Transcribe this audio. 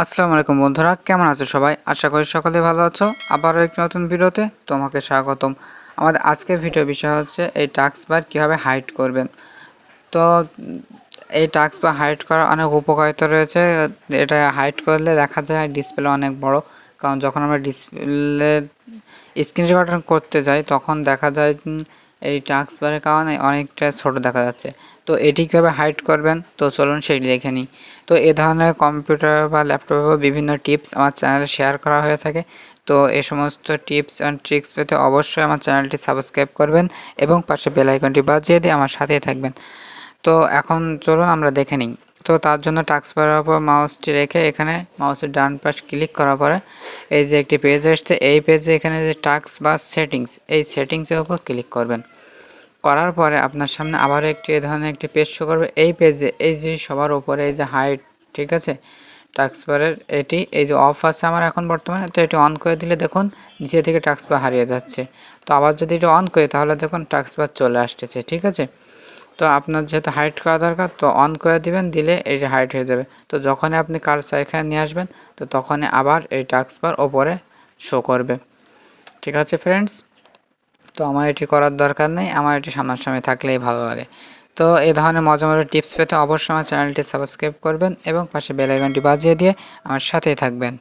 আসসালামু আলাইকুম বন্ধুরা, কেমন আছো সবাই? আশা করি সকলে ভালো আছো। আবারও এক নতুন ভিডিওতে তোমাকে স্বাগতম। আমাদের আজকের ভিডিও বিষয় হচ্ছে এই টাস্কবার কিভাবে হাইড করবেন। তো এই টাস্কবার হাইড করার অনেক উপকারিতা রয়েছে। এটা হাইড করলে দেখা যায় ডিসপ্লে অনেক বড়, কারণ যখন আমরা ডিসপ্লে স্ক্রিন রেকর্ডিং করতে যাই তখন দেখা যায় এই টাস্কবারের কারণে অনেকটা ছোট দেখা যাচ্ছে। তো এটি কীভাবে হাইড করবেন, তো চলুন সেটি দেখে নিই। তো এ ধরনের কম্পিউটার বা ল্যাপটপে বিভিন্ন টিপস আমার চ্যানেলে শেয়ার করা হয়ে থাকে। তো এই সমস্ত টিপস অ্যান্ড ট্রিক্স পেতে অবশ্যই আমার চ্যানেলটি সাবস্ক্রাইব করবেন এবং পাশে বেল আইকনটি বাজিয়ে দিয়ে আমার সাথেই থাকবেন। তো এখন চলুন আমরা দেখে নিই। তো তার জন্য টাস্কবারের উপর মাউসটি রেখে এখানে মাউসের ডান পাশ ক্লিক করার পরে এই যে একটি পেজ আসছে, এই পেজে এখানে যে টাস্ক বা সেটিংস, এই সেটিংসের উপর ক্লিক করবেন। করার পরে আপনার সামনে আবারও এই ধরনের একটি পেজ শো করবে। এই পেজে এই যে সবার উপরে এই যে হাইড, ঠিক আছে, টাস্কবারের এটি এই যে অফ আছে আমার এখন বর্তমানে, তো এটি অন করে দিলে দেখুন নিচে থেকে টাস্কবার হারিয়ে যাচ্ছে। তো আবার যদি এটা অন করি তাহলে দেখুন টাস্কবার চলে আসতেছে, ঠিক আছে। তো আপনার যেহেতু হাইড করা দরকার, তো অন করে দিবেন, দিলে এটি হাইড হয়ে যাবে। তো যখনই আপনি কার্সর এখানে নিয়ে আসবেন তো তখনই আবার এই টাস্কবার ওপরে শো করবে, ঠিক আছে ফ্রেন্ডস। তো আমার এটি করার দরকার নেই, আমার এটি সামনাসামনি থাকলেই ভালো লাগে। তো এই ধরনের মজা মজার টিপস পেতে অবশ্যই আমার চ্যানেলটি সাবস্ক্রাইব করবেন এবং পাশে বেল আইকনটি বাজিয়ে দিয়ে আমার সাথেই থাকবেন।